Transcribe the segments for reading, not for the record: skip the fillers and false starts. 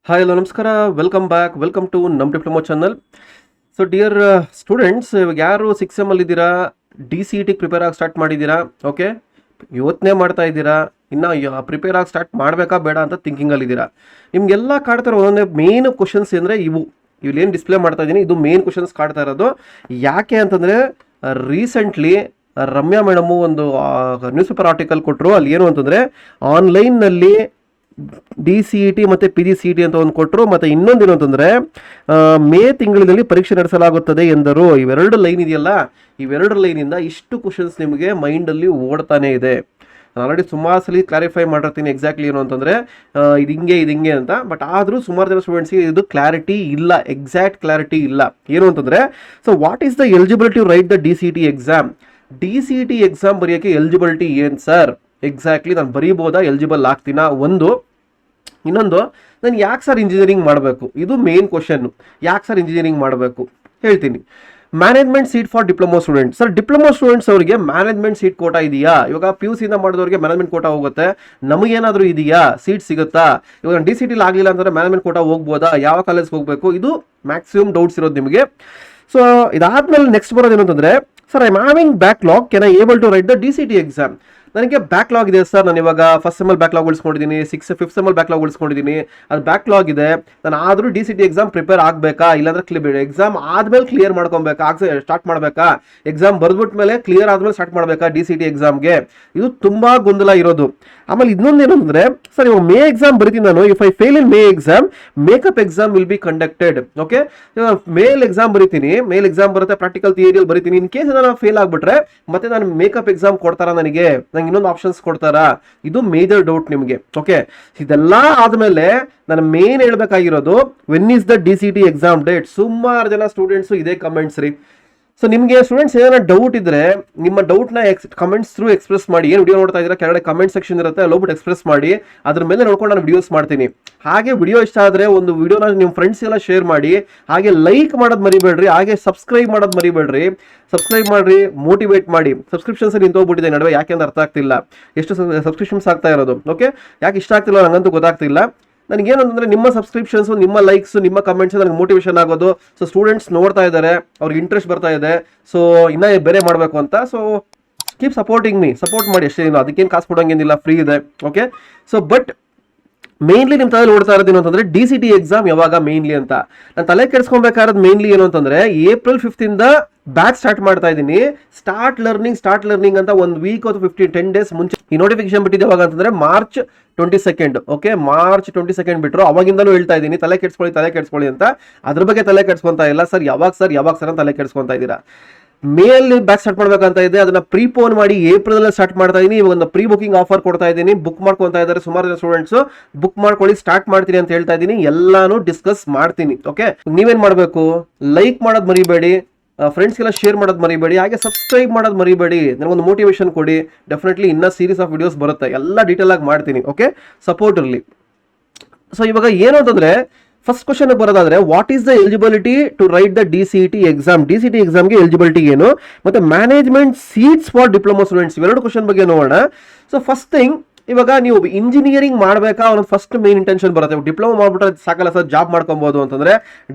Hi hello ನಮಸ್ಕಾರ, welcome back, welcome to ನಮ್ಮ diploma channel. So dear students, ಇವಾಗ ಯಾರು 6 ಅಲ್ಲಿ ಇದ್ದೀರಾ, D C E T prepare ಆಗಿ ಸ್ಟಾರ್ಟ್ ಮಾಡಿದ್ದೀರಾ, ಓಕೆ, ಯೋಚನೆ ಮಾಡ್ತಾ ಇದ್ದೀರಾ, ಇನ್ನು ಪ್ರಿಪೇರ್ ಆಗಿ ಸ್ಟಾರ್ಟ್ ಮಾಡಬೇಕಾ ಬೇಡ ಅಂತ ಥಿಂಕಿಂಗಲ್ಲಿದ್ದೀರಾ. ನಿಮಗೆಲ್ಲ ಕಾಡ್ತಾರೆ ಒಂದೊಂದೇ ಮೇನ್ ಕ್ವಶನ್ಸ್ ಅಂದರೆ ಇಲ್ಲೇನು ಡಿಸ್ಪ್ಲೇ ಮಾಡ್ತಾ ಇದ್ದೀನಿ, ಇದು ಮೇನ್ ಕ್ವಶನ್ಸ್ ಕಾಡ್ತಾ ಇರೋದು. ಯಾಕೆ ಅಂತಂದರೆ ರೀಸೆಂಟ್ಲಿ ರಮ್ಯಾ ಮೇಡಮು ಒಂದು ನ್ಯೂಸ್ ಪೇಪರ್ ಆರ್ಟಿಕಲ್ ಕೊಟ್ಟರು. ಅಲ್ಲಿ ಏನು ಅಂತಂದರೆ ಆನ್ಲೈನ್ನಲ್ಲಿ ಡಿ ಸಿ ಇ ಟಿ ಮತ್ತು P G C E T ಅಂತ ಒಂದು ಕೊಟ್ಟರು. ಮತ್ತು ಇನ್ನೊಂದೇನು ಅಂತಂದರೆ ಮೇ ತಿಂಗಳಿನಲ್ಲಿ ಪರೀಕ್ಷೆ ನಡೆಸಲಾಗುತ್ತದೆ ಎಂದರು. ಇವೆರಡು ಲೈನ್ ಇದೆಯಲ್ಲ, ಇವೆರಡು ಲೈನಿಂದ ಇಷ್ಟು ಕ್ವಶನ್ಸ್ ನಿಮಗೆ ಮೈಂಡಲ್ಲಿ ಓಡ್ತಾನೆ ಇದೆ. ನಾನು ಆಲ್ರೆಡಿ ಸುಮಾರು ಸಲ ಕ್ಲಾರಿಫೈ ಮಾಡಿರ್ತೀನಿ ಎಕ್ಸಾಕ್ಟ್ಲಿ ಏನು ಅಂತಂದರೆ ಇದು ಹಿಂಗೆ ಅಂತ. ಬಟ್ ಆದರೂ ಸುಮಾರು ಜನ ಸ್ಟೂಡೆಂಟ್ಸ್ಗೆ ಇದು ಕ್ಲಾರಿಟಿ ಇಲ್ಲ, ಎಕ್ಸಾಕ್ಟ್ ಕ್ಲಾರಿಟಿ ಇಲ್ಲ. ಏನು ಅಂತಂದರೆ, so what is the eligibility write the D C E T exam? D C E T exam ಬರೆಯೋಕ್ಕೆ ಎಲಿಜಿಬಿಲಿಟಿ ಏನು ಸರ್? ಎಕ್ಸಾಕ್ಟ್ಲಿ ನಾನು ಬರೀಬೋದಾ, ಎಲಿಜಿಬಲ್ ಆಗ್ತೀನಾ? ಇನ್ನೊಂದು, ನಾನು ಯಾಕೆ ಸರ್ ಇಂಜಿನಿಯರಿಂಗ್ ಮಾಡಬೇಕು? ಇದು ಮೇನ್ ಕ್ವಶನ್ನು. ಯಾಕೆ ಸರ್ ಇಂಜಿನಿಯರಿಂಗ್ ಮಾಡಬೇಕು ಹೇಳ್ತೀನಿ. Management seat for diploma student. Sir diploma students ಅವರಿಗೆ ಮ್ಯಾನೇಜ್ಮೆಂಟ್ ಸೀಟ್ ಕೋಟಾ ಇದೆಯಾ? ಇವಾಗ ಪಿ ಯು ಸಿಯಿಂದ ಮಾಡಿದವರಿಗೆ ಮ್ಯಾನೇಜ್ಮೆಂಟ್ ಕೋಟಾ ಹೋಗುತ್ತೆ, ನಮಗೇನಾದರೂ ಇದೆಯಾ? ಸೀಟ್ ಸಿಗುತ್ತಾ? ಇವಾಗ ಡಿ ಸಿ ಟಿಲಿ ಆಗಲಿಲ್ಲ ಅಂತಂದರೆ ಮ್ಯಾನೇಜ್ಮೆಂಟ್ ಕೋಟಾ ಹೋಗ್ಬೋದಾ? ಯಾವ ಕಾಲೇಜ್ಗೆ ಹೋಗಬೇಕು? ಇದು ಮ್ಯಾಕ್ಸಿಮಮ್ ಡೌಟ್ಸ್ ಇರೋದು ನಿಮಗೆ. ಸೊ ಇದಾದ್ಮೇಲೆ ನೆಕ್ಸ್ಟ್ ಬರೋದು ಏನು ಅಂತಂದರೆ, sir I am having backlog, can I able to write the D C T exam? ನನಗೆ ಬ್ಯಾಕ್ಲಾಗ್ ಇದೆ ಸರ್, ನಾನು ಇವಾಗ ಫಸ್ಟ್ ಸೆಮ್ಮಲ್ಲಿ ಬ್ಯಾಕ್ಲಾಗ್ ಉಳಿಸ್ಕೊಂಡಿದ್ದೀನಿ, ಫಿಫ್ತ್ ಸೆಮ್ಮಲ್ಲಿ ಬ್ಯಾಕ್ಲಾಗ್ ಉಳಿಸ್ಕೊಂಡಿದ್ದೀನಿ, ಅದು ಬ್ಯಾಕ್ಲಾಗ್ ಇದೆ. ನಾನು ಆದರೂ D C T exam prepare ಆಗಬೇಕಾ, ಇಲ್ಲಾಂದ್ರೆ ಎಕ್ಸಾಮ್ ಆದಮೇಲೆ ಕ್ಲಿಯರ್ ಮಾಡ್ಕೊಬೇಕಾ, ಸ್ಟಾರ್ಟ್ ಮಾಡಬೇಕಾ? ಎಕ್ಸಾಮ್ ಬರೆದ್ಬಿಟ್ಟ ಮೇಲೆ ಕ್ಲಿಯರ್ ಆದಮೇಲೆ ಸ್ಟಾರ್ಟ್ ಮಾಡಬೇಕಾ ಡಿ ಸಿ ಟಿ ಎಕ್ಸಾಮ್ಗೆ? ಇದು ತುಂಬ ಗೊಂದಲ ಇರೋದು. ಆಮೇಲೆ ಇನ್ನೊಂದು ಏನು ಅಂದರೆ, ಸರ್ ಇವಾಗ ಮೇ ಎಕ್ಸಾಮ್ ಬರೀತೀನಿ ನಾನು, if I fail in May exam, makeup exam will be conducted. Okay, ಮೇಲ್ ಎಕ್ಸಾಮ್ ಬರುತ್ತೆ, ಪ್ರಾಕ್ಟಿಕಲ್ ಥಿಯರಿಯಲ್ಲಿ ಬರೀತೀನಿ. ಇನ್ ಕೇಸ್ ನಾನು ಫೇಲ್ ಆಗಿಬಿಟ್ರೆ ಮತ್ತೆ ನಾನು ಮೇಕಪ್ ಎಕ್ಸಾಮ್ ಕೊಡ್ತಾರಾ ನಂಗೆ ಇನ್ನೊಂದು ಆಪ್ಷನ್ಸ್ ಕೊಡ್ತಾರಾ? ಇದು ಮೇಜರ್ ಡೌಟ್ ನಿಮಗೆ. ಓಕೆ, ಇದೆಲ್ಲ ಆದಮೇಲೆ ನಾನು ಮೇನ್ ಹೇಳ್ಬೇಕಾಗಿರೋದು, when is the D C T exam date? ಸುಮಾರು ಜನ ಸ್ಟೂಡೆಂಟ್ಸು ಇದೇ ಕಮೆಂಟ್ಸ್ ರೀ. ಸೊ ನಿಮಗೆ ಸ್ಟೂಡೆಂಟ್ಸ್ ಏನಾರ ಡೌಟ್ ಇದ್ರೆ ನಿಮ್ಮ ಡೌಟ್ನ ಕಮೆಂಟ್ಸ್ ಥ್ರೂ ಎಕ್ಸ್ಪ್ರೆಸ್ ಮಾಡಿ. ಏನು ವಿಡಿಯೋ ನೋಡ್ತಾ ಇದ್ದೀರಾ, ಕೆಳಗಡೆ ಕಮೆಂಟ್ ಸೆಕ್ಷನ್ ಇರುತ್ತೆ, ಅಲ್ಲಿ ಹೋಗ್ಬಿಟ್ಟು ಎಕ್ಸ್ಪ್ರೆಸ್ ಮಾಡಿ. ಅದ್ರ ಮೇಲೆ ನೋಡ್ಕೊಂಡು ನಾನು ವಿಡಿಯೋಸ್ ಮಾಡ್ತೀನಿ. ಹಾಗೆ ವಿಡಿಯೋ ಇಷ್ಟ ಆದರೆ ಒಂದು ವಿಡಿಯೋನ ನಿಮ್ಮ ಫ್ರೆಂಡ್ಸ್ ಎಲ್ಲ ಶೇರ್ ಮಾಡಿ. ಹಾಗೆ ಲೈಕ್ ಮಾಡೋದು ಮರಿಬೇಡ್ರಿ, ಹಾಗೆ ಸಬ್ಸ್ಕ್ರೈಬ್ ಮಾಡೋದು ಮರಿಬೇಡ್ರಿ. ಸಬ್ಸ್ಕ್ರೈಬ್ ಮಾಡಿರಿ, ಮೋಟಿವೇಟ್ ಮಾಡಿ. ಸಬ್ಸ್ಕ್ರಿಪ್ಷನ್ಸ್ ನಿಂತೋಗ್ಬಿಟ್ಟಿದೆ ನಡುವೆ, ಯಾಕೆ ಅಂತ ಅರ್ಥ ಆಗ್ತಿಲ್ಲ, ಎಷ್ಟು ಸಬ್ಸ್ಕ್ರಿಪ್ಷನ್ಸ್ ಆಗ್ತಾ ಇರೋದು. ಓಕೆ, ಯಾಕೆ ಇಷ್ಟ ಆಗ್ತಿಲ್ಲ ನನಗಂತೂ ಗೊತ್ತಾಗ್ತಿಲ್ಲ. ನನಗೇನು ಅಂತಂದರೆ, ನಿಮ್ಮ ಸಬ್ಸ್ಕ್ರಿಪ್ಷನ್ಸು, ನಿಮ್ಮ ಲೈಕ್ಸು, ನಿಮ್ಮ ಕಮೆಂಟ್ಸು ನನಗೆ ಮೋಟಿವೇಶನ್ ಆಗೋದು. ಸೊ ಸ್ಟೂಡೆಂಟ್ಸ್ ನೋಡ್ತಾ ಇದ್ದಾರೆ, ಅವ್ರಿಗೆ ಇಂಟ್ರೆಸ್ಟ್ ಬರ್ತಾ ಇದೆ, ಸೊ ಇನ್ನೂ ಬೇರೆ ಮಾಡಬೇಕು ಅಂತ. So keep supporting me, support ಮಾಡಿ ಅಷ್ಟೇ, ಅದಕ್ಕೇನು ಕಾಸು ಕೊಡೋಂಗೇನಿಲ್ಲ, ಫ್ರೀ ಇದೆ. ಓಕೆ, ಸೊ ಬಟ್ ಮೇನ್ಲಿ ನಿಮ್ಮ ತಲೆ ಓಡ್ತಾ ಇರೋದು ಏನು ಅಂತಂದರೆ, ಡಿ ಸಿ ಟಿ ಎಕ್ಸಾಮ್ ಯಾವಾಗ ಮೇನ್ಲಿ ಅಂತ ನಾನು ತಲೆ ಕೆಡಿಸ್ಕೊಬೇಕಾಗಿರೋದು ಮೇನ್ಲಿ ಏನು ಅಂತಂದರೆ, ಏಪ್ರಿಲ್ 5 ಬ್ಯಾಚ್ ಸ್ಟಾರ್ಟ್ ಮಾಡ್ತಾ ಇದ್ದೀನಿ. ಸ್ಟಾರ್ಟ್ ಲರ್ನಿಂಗ್ ಅಂತ ಒಂದು ವೀಕ್ ಅಥವಾ 10 ಡೇಸ್ ಮುಂಚೆ ಈ ನೋಟಿಫಿಕೇಶನ್ ಬಿಟ್ಟಿದೆ. ಯಾವಾಗ ಅಂತಂದರೆ March 22. ಓಕೆ, March 22 ಬಿಟ್ಟರು. ಅವಾಗಿಂದಲೂ ಹೇಳ್ತಾ ಇದ್ದೀನಿ, ತಲೆ ಕೆಡಿಸ್ಕೊಳ್ಳಿ ಅಂತ. ಅದ್ರ ಬಗ್ಗೆ ತಲೆ ಕೆಡಿಸ್ಕೊತಾ ಇಲ್ಲ. ಸರ್ ಯಾವಾಗ ಅಂತ ತಲೆ ಕೆಡಿಸ್ಕೊತಾ ಇದ್ದೀರಾ. ಮೇ ಅಲ್ಲಿ ಬ್ಯಾಚ್ ಸ್ಟಾರ್ಟ್ ಮಾಡ್ಬೇಕಂತ ಇದೆ, ಅದನ್ನ ಪ್ರೀಪೋನ್ ಮಾಡಿ ಏಪ್ರಿಲ್ ಅಲ್ಲಿ ಸ್ಟಾರ್ಟ್ ಮಾಡ್ತಾ ಇದೀನಿ. ಇವಾಗ ಒಂದು ಪ್ರೀ ಬುಕಿಂಗ್ ಆಫರ್ ಕೊಡ್ತಾ ಇದ್ದೀನಿ, ಬುಕ್ ಮಾಡ್ಕೊತಾ ಇದ್ದಾರೆ ಸುಮಾರು ಜನ ಸ್ಟೂಡೆಂಟ್ಸ್. ಬುಕ್ ಮಾಡ್ಕೊಳ್ಳಿ, ಸ್ಟಾರ್ಟ್ ಮಾಡ್ತೀನಿ ಅಂತ ಹೇಳ್ತಾ ಇದ್ದೀನಿ. ಎಲ್ಲಾನು ಡಿಸ್ಕಸ್ ಮಾಡ್ತೀನಿ. ಓಕೆ, ನೀವೇನ್ ಮಾಡಬೇಕು, ಲೈಕ್ ಮಾಡೋದು ಮರಿಬೇಡಿ, ಫ್ರೆಂಡ್ಸ್ಗೆಲ್ಲ ಶೇರ್ ಮಾಡೋದು ಮರಿಬೇಡಿ, ಹಾಗೆ ಸಬ್ಸ್ಕ್ರೈಬ್ ಮಾಡೋದು ಮರಿಬೇಡಿ. ನನಗೊಂದು ಮೋಟಿವೇಶನ್ ಕೊಡಿ. ಡೆಫಿನೆಟ್ಲಿ ಇನ್ನೂ ಸೀರೀಸ್ ಆಫ್ ವಿಡಿಯೋಸ್ ಬರುತ್ತೆ, ಎಲ್ಲ ಡೀಟೇಲ್ ಆಗಿ ಮಾಡ್ತೀನಿ. ಓಕೆ, ಸಪೋರ್ಟ್ ಇರಲಿ. ಸೊ ಇವಾಗ ಏನು ಅಂತಂದ್ರೆ, ಫಸ್ಟ್ ಕ್ವಶನ್ ಬರೋದಾದ್ರೆ, what is the eligibility to write the D C E T exam? D C T ಎಕ್ಸಾಮ್ಗೆ ಎಲಿಜಿಬಿಲಿಟಿ ಏನು, ಮತ್ತೆ management seats for diploma students, ಇವೆರಡು ಕ್ವಶನ್ ಬಗ್ಗೆ ನೋಡೋಣ. ಸೊ ಫಸ್ಟ್ ಥಿಂಗ್, ಇವಾಗ ನೀವು ಇಂಜಿನಿಯರಿಂಗ್ ಮಾಡಬೇಕಾ, ಅವ್ರದ್ದು ಫಸ್ಟ್ ಮೇನ್ ಇಂಟೆನ್ಷನ್ ಬರುತ್ತೆ. ಡಿಪ್ಲೊಮಾ ಮಾಡ್ಬಿಟ್ರೆ ಸಾಕಲ್ಲ ಸರ್, ಜಾಬ್ ಮಾಡ್ಕೊಬೋದು ಅಂತಂದ್ರೆ,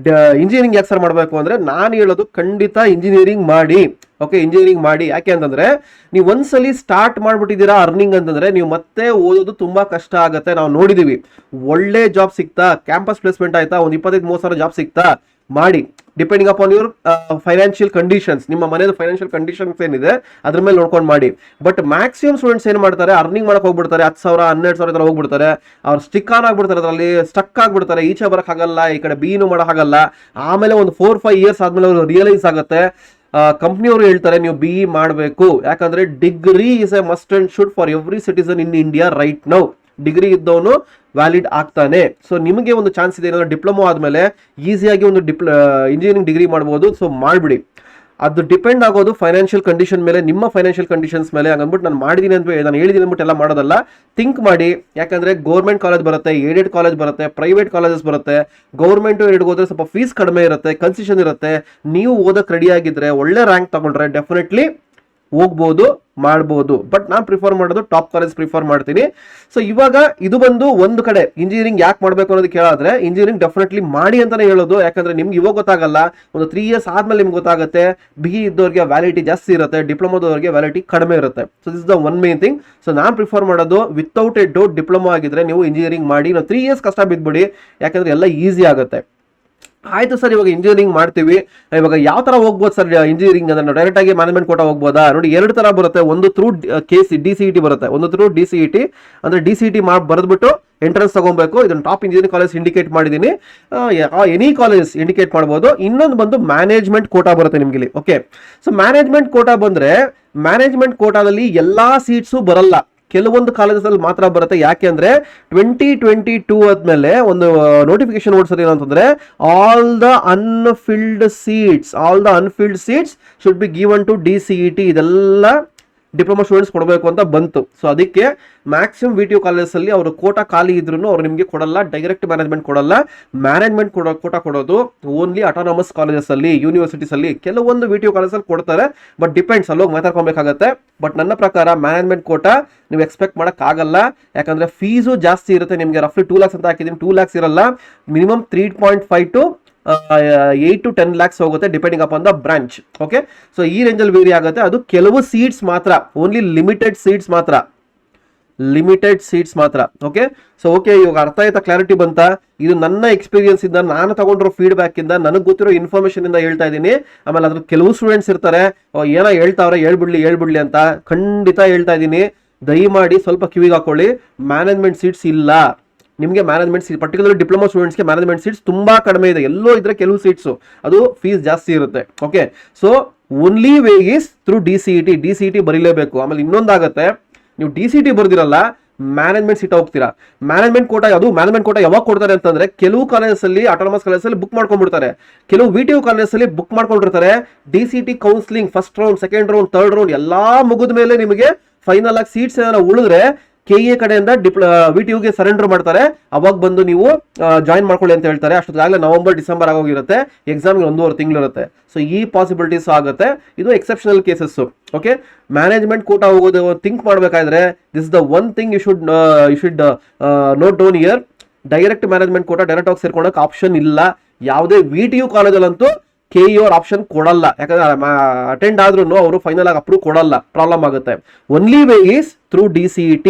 ಇಂಜಿನಿಯರಿಂಗ್ ಯಾಕೆ ಸರ್ ಮಾಡಬೇಕು ಅಂದರೆ, ನಾನು ಹೇಳೋದು ಖಂಡಿತ ಇಂಜಿನಿಯರಿಂಗ್ ಮಾಡಿ. ಓಕೆ, ಇಂಜಿನಿಯರಿಂಗ್ ಮಾಡಿ. ಯಾಕೆ ಅಂತಂದ್ರೆ, ನೀವು ಒಂದ್ಸಲಿ ಸ್ಟಾರ್ಟ್ ಮಾಡ್ಬಿಟ್ಟಿದ್ದೀರಾ ಅರ್ನಿಂಗ್ ಅಂತಂದ್ರೆ, ನೀವು ಮತ್ತೆ ಓದೋದು ತುಂಬಾ ಕಷ್ಟ ಆಗುತ್ತೆ. ನಾವು ನೋಡಿದೀವಿ, ಒಳ್ಳೆ ಜಾಬ್ ಸಿಗ್ತಾ, ಕ್ಯಾಂಪಸ್ ಪ್ಲೇಸ್ಮೆಂಟ್ ಆಯ್ತಾ, ಒಂದು 25-30 ಸಾವಿರ ಜಾಬ್ ಸಿಗ್ತಾ, ಮಾಡಿ. Depending upon your financial conditions, ನಿಮ್ಮ ಮನೆಯದು ಫೈನಾನ್ಷಿಯಲ್ ಕಂಡೀಷನ್ಸ್ ಏನಿದೆ ಅದ್ರ ಮೇಲೆ ನೋಡ್ಕೊಂಡು ಮಾಡಿ. ಬಟ್ ಮ್ಯಾಕ್ಸಿಮಮ್ ಸ್ಟೂಡೆಂಟ್ಸ್ ಏನು ಮಾಡ್ತಾರೆ, ಅರ್ನಿಂಗ್ ಮಾಡಕ್ಕೆ ಹೋಗ್ಬಿಡ್ತಾರೆ, 10,000 12,000 ಥರ ಹೋಗ್ಬಿಡ್ತಾರೆ. ಅವ್ರು ಸ್ಟಿಕ್ ಆನ್ ಆಗ್ಬಿಡ್ತಾರೆ, ಅದರಲ್ಲಿ ಸ್ಟಕ್ ಆಗ್ಬಿಡ್ತಾರೆ, ಈಚೆ ಬರೋಕ್ಕಾಗಲ್ಲ, ಈ ಕಡೆ ಬೀನು ಮಾಡೋಕ್ಕಾಗಲ್ಲ. ಆಮೇಲೆ ಒಂದು 4-5 ಇಯರ್ಸ್ ಆದ್ಮೇಲೆ ಅವರು ರಿಯಲೈಸ್ ಆಗುತ್ತೆ. ಕಂಪ್ನಿಯವರು ಹೇಳ್ತಾರೆ, ನೀವು BE ಮಾಡಬೇಕು, ಯಾಕಂದ್ರೆ degree is A must and should for every citizen in India right now. Degree ಇದ್ದವನು ವ್ಯಾಲಿಡ್ ಆಗ್ತಾನೆ. ಸೊ ನಿಮಗೆ ಒಂದು ಚಾನ್ಸ್ ಇದೆ, ಏನಾದ್ರು ಡಿಪ್ಲೊಮಾ ಆದಮೇಲೆ ಈಸಿಯಾಗಿ ಒಂದು ಇಂಜಿನಿಯರಿಂಗ್ ಡಿಗ್ರಿ ಮಾಡ್ಬೋದು. ಸೊ ಮಾಡಿಬಿಡಿ. ಅದು ಡಿಪೆಂಡ್ ಆಗೋದು ಫೈನಾನ್ಷಿಯಲ್ ಕಂಡೀಷನ್ ಮೇಲೆ, ನಿಮ್ಮ ಫೈನಾನ್ಷಿಯಲ್ ಕಂಡೀಷನ್ಸ್ ಮೇಲೆ. ಹಂಗಂದ್ಬಿಟ್ಟು ನಾನು ಮಾಡಿದ್ದೀನಿ ಅಂತ, ನಾನು ಹೇಳಿದ್ದೀನಿ ಅಂದ್ಬಿಟ್ಟು ಎಲ್ಲ ಮಾಡೋದಲ್ಲ. ಥಿಂಕ್ ಮಾಡಿ. ಯಾಕಂದರೆ ಗೌರ್ಮೆಂಟ್ ಕಾಲೇಜ್ ಬರುತ್ತೆ, ಏಡೆಡ್ ಕಾಲೇಜ್ ಬರುತ್ತೆ, ಪ್ರೈವೇಟ್ ಕಾಲೇಜಸ್ ಬರುತ್ತೆ. ಗೌರ್ಮೆಂಟು ಏಡೆಡ್ ಹೋದ್ರೆ ಸ್ವಲ್ಪ ಫೀಸ್ ಕಡಿಮೆ ಇರುತ್ತೆ, ಕನ್ಸೆಷನ್ ಇರುತ್ತೆ. ನೀವು ಓದಕ್ಕೆ ರೆಡಿ ಆಗಿದ್ರೆ, ಒಳ್ಳೆ ರ್ಯಾಂಕ್ ತಗೊಂಡ್ರೆ ಡೆಫಿನೆಟ್ಲಿ ಹೋಗ್ಬೋದು, ಮಾಡ್ಬೋದು. ಬಟ್ ನಾನು ಪ್ರಿಫರ್ ಮಾಡೋದು ಟಾಪ್ ಕಾಲೇಜ್ ಪ್ರಿಫರ್ ಮಾಡ್ತೀನಿ. ಸೊ ಇವಾಗ ಇದು ಬಂದು ಒಂದು ಕಡೆ ಇಂಜಿನಿಯರಿಂಗ್ ಯಾಕೆ ಮಾಡಬೇಕು ಅನ್ನೋದು ಕೇಳಿದ್ರೆ, ಇಂಜಿನಿಯರಿಂಗ್ ಡೆಫಿನೆಟ್ಲಿ ಮಾಡಿ ಅಂತಾನೆ ಹೇಳೋದು. ಯಾಕಂದ್ರೆ ನಿಮ್ಗೆ ಇವಾಗ ಗೊತ್ತಾಗಲ್ಲ, ಒಂದು 3 years ಆದ್ಮೇಲೆ ನಿಮ್ಗೆ ಗೊತ್ತಾಗುತ್ತೆ. BE ಇದ್ದವ್ರಿಗೆ ವ್ಯಾಲಿಟಿ ಜಾಸ್ತಿ ಇರುತ್ತೆ, ಡಿಪ್ಲೊಮಾದವ್ರಿಗೆ ವ್ಯಾಲಿಟಿ ಕಡಿಮೆ ಇರುತ್ತೆ. So this is the one main thing. So ನಾನು ಪ್ರಿಫರ್ ಮಾಡೋದು ವಿತೌಟ್ ಎ ಡೌಟ್ ಡಿಪ್ಲೊಮಾ ಆಗಿದ್ರೆ ನೀವು ಇಂಜಿನಿಯರಿಂಗ್ ಮಾಡಿ, ನಾವು 3 years ಕಷ್ಟ ಬಿದ್ಬಿಡಿ, ಯಾಕಂದ್ರೆ ಎಲ್ಲ ಈಸಿ ಆಗುತ್ತೆ. ಆಯ್ತು ಸರ್, ಇವಾಗ ಇಂಜಿನಿಯರಿಂಗ್ ಮಾಡ್ತೀವಿ, ಇವಾಗ ಯಾವ ತರ ಹೋಗ್ಬೋದು ಸರ್ ಇಂಜಿನಿಯರಿಂಗ್ ಅಂದ್ರೆ? ನಾವು ಡೈರೆಕ್ಟ್ ಆಗಿ ಮ್ಯಾನೇಜ್ಮೆಂಟ್ ಕೋಟಾ ಹೋಗ್ಬೋದಾ? ನೋಡಿ, 2 ತರ ಬರುತ್ತೆ. ಒಂದು ಥ್ರೂ DCET ಬರುತ್ತೆ, ಒಂದು ಥ್ರೂ DCET. ಅಂದ್ರೆ DCET ಬರೆದ್ಬಿಟ್ಟು ಎಂಟ್ರೆನ್ಸ್ ತಗೊಬೇಕು. ಇದನ್ನು ಟಾಪ್ ಇಂಜಿನಿಯರಿಂಗ್ ಕಾಲೇಜ್ ಇಂಡಿಕೇಟ್ ಮಾಡಿದ್ದೀನಿ, ಎನಿ ಕಾಲೇಜ್ ಇಂಡಿಕೇಟ್ ಮಾಡ್ಬೋದು. ಇನ್ನೊಂದು ಬಂದು ಮ್ಯಾನೇಜ್ಮೆಂಟ್ ಕೋಟಾ ಬರುತ್ತೆ ನಿಮ್ಗೆ ಇಲ್ಲಿ. ಓಕೆ, ಸೊ ಮ್ಯಾನೇಜ್ಮೆಂಟ್ ಕೋಟಾ ಬಂದ್ರೆ ಮ್ಯಾನೇಜ್ಮೆಂಟ್ ಕೋಟಾದಲ್ಲಿ ಎಲ್ಲಾ ಸೀಟ್ಸು ಬರಲ್ಲ, ಕೆಲವೊಂದು ಕಾಲೇಜಲ್ಲಿ ಮಾತ್ರ ಬರುತ್ತೆ. ಯಾಕೆ ಅಂದ್ರೆ 2022 ಆದ್ಮೇಲೆ ಒಂದು ನೋಟಿಫಿಕೇಶನ್ ಓಡಿಸೋದು ಏನಂತಂದ್ರೆ, all the unfilled seats should be given to DCET. ಇದೆಲ್ಲ ಡಿಪ್ಲೊಮಾ ಸ್ಟೂಡೆಂಟ್ಸ್ ಕೊಡಬೇಕು ಅಂತ ಬಂತು. ಸೊ ಅದಕ್ಕೆ ಮ್ಯಾಕ್ಸಿಮಮ್ VTU ಕಾಲೇಜಲ್ಲಿ ಅವರು ಕೋಟಾ ಖಾಲಿ ಇದ್ರೂ ಅವ್ರು ನಿಮಗೆ ಕೊಡಲ್ಲ, ಡೈರೆಕ್ಟ್ ಮ್ಯಾನೇಜ್ಮೆಂಟ್ ಕೊಡಲ್ಲ. ಮ್ಯಾನೇಜ್ಮೆಂಟ್ ಕೋಟಾ ಕೊಡೋದು ಓನ್ಲಿ ಅಟಾನಮಸ್ ಕಾಲೇಜಸ್ ಅಲ್ಲಿ, ಯೂನಿವರ್ಸಿಟೀಸ್ ಅಲ್ಲಿ. ಕೆಲವೊಂದು VTU ಕಾಲೇಜಲ್ಲಿ ಕೊಡ್ತಾರೆ, ಬಟ್ ಡಿಪೆಂಡ್ಸ್, ಅಲ್ಲೋಗಿ ಮಾತಾಡ್ಕೊಬೇಕಾಗತ್ತೆ. ಬಟ್ ನನ್ನ ಪ್ರಕಾರ ಮ್ಯಾನೇಜ್ಮೆಂಟ್ ಕೋಟಾ ನೀವು ಎಕ್ಸ್ಪೆಕ್ಟ್ ಮಾಡಕ್ ಆಗಲ್ಲ, ಯಾಕಂದ್ರೆ ಫೀಸು ಜಾಸ್ತಿ ಇರುತ್ತೆ. ನಿಮಗೆ ರಫ್ಲಿ 2 lakhs ಅಂತ ಹಾಕಿದೀನಿ, 2 lakhs ಇರಲ್ಲ, ಮಿನಿಮಮ್ 3.5 to 8 to 10 lakhs ಹೋಗುತ್ತೆ, depending upon the branch. Okay, so ಈ ರೇಂಜಲ್ಲಿ ವೇರಿ ಆಗುತ್ತೆ. ಅದು ಕೆಲವು ಸೀಟ್ಸ್ ಮಾತ್ರ, ಓನ್ಲಿ ಲಿಮಿಟೆಡ್ ಸೀಟ್ಸ್ ಮಾತ್ರ. ಓಕೆ, ಸೊ ಓಕೆ, ಇವಾಗ ಅರ್ಥ ಆಯ್ತಾ? ಕ್ಲಾರಿಟಿ ಬಂತ? ಇದು ನನ್ನ ಎಕ್ಸ್ಪೀರಿಯನ್ಸ್ ಇಂದ, ನಾನು ತಗೊಂಡಿರೋ ಫೀಡ್ಬ್ಯಾಕ್ ಇಂದ, ನನಗೆ ಗೊತ್ತಿರೋ ಇನ್ಫಾರ್ಮೇಶನ್ ಇಂದ ಹೇಳ್ತಾ ಇದ್ದೀನಿ. ಆಮೇಲೆ ಅದ್ರ ಕೆಲವು ಸ್ಟೂಡೆಂಟ್ಸ್ ಇರ್ತಾರೆ, ಏನೋ ಹೇಳ್ತಾವ್ರೆ, ಹೇಳ್ಬಿಡ್ಲಿ ಅಂತ. ಖಂಡಿತ ಹೇಳ್ತಾ ಇದ್ದೀನಿ, ದಯಮಾಡಿ ಸ್ವಲ್ಪ ಕಿವಿಗೆ ಹಾಕೊಳ್ಳಿ. ಮ್ಯಾನೇಜ್ಮೆಂಟ್ ಸೀಟ್ಸ್ ಇಲ್ಲ ನಿಮಗೆ. ಮ್ಯಾನೇಜ್ಮೆಂಟ್ ಸೀಟ್ ಪರ್ಟಿಕ್ಯುಲರ್ ಡಿಪ್ಲೊಮಾ ಸ್ಟೂಡೆಂಟ್ಸ್ಗೆ ಮ್ಯಾನೇಜ್ಮೆಂಟ್ ಸೀಟ್ಸ್ ತುಂಬಾ ಕಡಿಮೆ ಇದೆ. ಎಲ್ಲೋ ಇದ್ರೆ ಕೆಲವು ಸೀಟ್ಸು ಅದು ಫೀಸ್ ಜಾಸ್ತಿ ಇರುತ್ತೆ. Okay, so only way is through DCET ಬರೀಲೇಬೇಕು. ಆಮೇಲೆ ಇನ್ನೊಂದಾಗತ್ತೆ, ನೀವು DCET ಬರ್ದಿರಲ್ಲ, ಮ್ಯಾನೇಜ್ಮೆಂಟ್ ಸೀಟ್ ಹೋಗ್ತೀರಾ. ಮ್ಯಾನೇಜ್ಮೆಂಟ್ ಕೋಟಾ ಯಾವಾಗ ಕೊಡ್ತಾರೆ ಅಂತಂದ್ರೆ, ಕೆಲವು ಕಾಲೇಜಲ್ಲಿ ಅಟಾನಮಸ್ ಕಾಲೇಜಲ್ಲಿ ಬುಕ್ ಮಾಡ್ಕೊಂಡ್ಬಿಡ್ತಾರೆ, ಕೆಲವು VTU ಕಾಲೇಜಲ್ಲಿ ಬುಕ್ ಮಾಡ್ಕೊಂಡಿರ್ತಾರೆ. DCET counselling first round, second round, third round ಎಲ್ಲ ಮುಗಿದ ಮೇಲೆ ನಿಮಗೆ ಫೈನಲ್ ಆಗಿ ಸೀಟ್ಸ್ ಏನಾರ ಉಳಿದ್ರೆ KA ಕಡೆಯಿಂದ VTUಗೆ ಸರೆಂಡರ್ ಮಾಡ್ತಾರೆ. ಅವಾಗ ಬಂದು ನೀವು ಜಾಯಿನ್ ಮಾಡ್ಕೊಳ್ಳಿ ಅಂತ ಹೇಳ್ತಾರೆ. ಅಷ್ಟೊತ್ತಾಗಲೇ November December ಆಗೋಗಿರುತ್ತೆ, ಎಕ್ಸಾಮ್ಗೆ 1.5 ತಿಂಗಳು ಇರುತ್ತೆ. ಸೊ ಈ ಪಾಸಿಬಿಲಿಟೀಸ್ ಆಗುತ್ತೆ. ಇದು exceptional cases. Okay, management quota ಹೋಗೋದು ಥಿಂಕ್ ಮಾಡಬೇಕಾದ್ರೆ, this the one thing you should note down here. Direct management quota direct ಆಗಿ ಸೇರ್ಕೊಳಕ್ಕೆ ಆಪ್ಷನ್ ಇಲ್ಲ. ಯಾವುದೇ VTU ಕಾಲೇಜಲ್ಲಂತೂ KE ಅವ್ರ ಆಪ್ಷನ್ ಕೊಡಲ್ಲ, ಯಾಕಂದ್ರೆ ಅಟೆಂಡ್ ಆದ್ರೂ ಅವರು ಫೈನಲ್ ಆಗಿ ಅಪ್ರೂವ್ ಕೊಡಲ್ಲ, ಪ್ರಾಬ್ಲಮ್ ಆಗುತ್ತೆ. Only way is through DCET.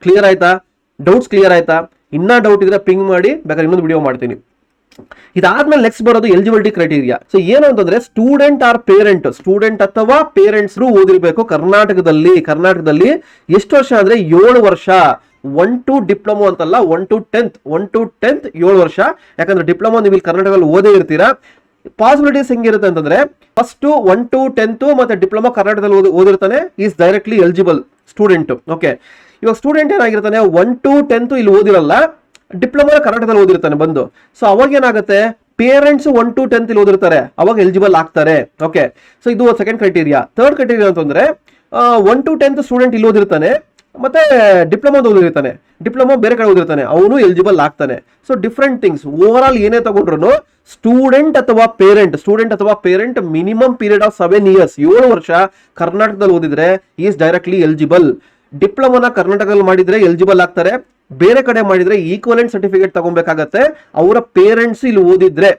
Clear ಆಯ್ತಾ? ಡೌಟ್ಸ್ ಕ್ಲಿಯರ್ ಆಯ್ತಾ? ಇನ್ನ ಡೌಟ್ ಇದ್ರೆ ಪಿಂಗ್ ಮಾಡಿ, ಬೇಕಾದ್ರೆ ಇನ್ನೊಂದು ವಿಡಿಯೋ ಮಾಡ್ತೀನಿ. ಇದಾದ್ಮೇಲೆ ನೆಕ್ಸ್ಟ್ ಬರೋದು ಎಲಿಜಿಬಿಲಿಟಿ ಕ್ರೈಟೀರಿಯಾ. ಸೊ ಏನು ಅಂತಂದ್ರೆ, ಸ್ಟೂಡೆಂಟ್ ಅಥವಾ ಪೇರೆಂಟ್ಸ್ ಓದಿರ್ಬೇಕು. ಕರ್ನಾಟಕದಲ್ಲಿ ಎಷ್ಟು ವರ್ಷ ಅಂದ್ರೆ 7 ವರ್ಷ. 1 to ಡಿಪ್ಲೊಮಾ ಅಂತಲ್ಲ, 1 to 10th 7 ವರ್ಷ. ಯಾಕಂದ್ರೆ ಡಿಪ್ಲೊಮಾ ನೀವು ಇಲ್ಲಿ ಕರ್ನಾಟಕದಲ್ಲಿ ಓದೇ ಇರ್ತೀರಾ. ಪಾಸಿಬಿಲಿಟೀಸ್ ಹೆಂಗಿರುತ್ತೆ ಅಂತಂದ್ರೆ, ಫಸ್ಟ್ 1 to 10th ಮತ್ತೆ ಡಿಪ್ಲೊಮಾ ಕರ್ನಾಟಕದಲ್ಲಿ ಓದಿರ್ತಾನೆ, is directly eligible student. Okay, ಇವಾಗ ಸ್ಟೂಡೆಂಟ್ ಏನಾಗಿರ್ತಾನೆ, 1 to 10th ಇಲ್ಲಿ ಓದಿರಲ್ಲ, ಡಿಪ್ಲೊಮಾ ಕರ್ನಾಟಕದಲ್ಲಿ ಓದಿರ್ತಾನೆ ಬಂದು. ಸೊ ಅವಾಗ ಏನಾಗುತ್ತೆ, ಪೇರೆಂಟ್ಸ್ 1 to 10th ಇಲ್ಲಿ ಓದಿರ್ತಾರೆ, ಅವಾಗ ಎಲಿಜಿಬಲ್ ಆಗ್ತಾರೆ. ಓಕೆ, ಸೊ ಇದು ಸೆಕೆಂಡ್ ಕ್ರೈಟೀರಿಯಾ. ಥರ್ಡ್ ಕ್ರೈಟೀರಿಯಾ ಅಂತಂದ್ರೆ, 1 to 10th ಸ್ಟೂಡೆಂಟ್ ಇಲ್ಲಿ ಓದಿರ್ತಾನೆ, ಮತ್ತೆ ಡಿಪ್ಲೊಮಾ ಓದಿರ್ತಾನೆ, ಡಿಪ್ಲೊಮಾ ಬೇರೆ ಕಡೆ ಓದಿರ್ತಾನೆ, ಅವನು ಎಲಿಜಿಬಲ್ ಆಗ್ತಾನೆ. So different things. Over all ಏನೇ ತಗೊಂಡ್ರು ಸ್ಟೂಡೆಂಟ್ ಅಥವಾ parent minimum period of 7 years 7 ವರ್ಷ ಕರ್ನಾಟಕದಲ್ಲಿ ಓದಿದ್ರೆ ಈಸ್ ಡೈರೆಕ್ಟ್ಲಿ ಎಲಿಜಿಬಲ್. ಡಿಪ್ಲೊಮಾನ ಕರ್ನಾಟಕದಲ್ಲಿ ಮಾಡಿದ್ರೆ ಎಲಿಜಿಬಲ್ ಆಗ್ತಾರೆ, ಬೇರೆ ಕಡೆ ಮಾಡಿದ್ರೆ ಈಕ್ವಲೆಂಟ್ ಸರ್ಟಿಫಿಕೇಟ್ ತಗೊಬೇಕಾಗತ್ತೆ ಅವರ ಪೇರೆಂಟ್ಸ್ ಇಲ್ಲಿ ಓದಿದ್ರೆ.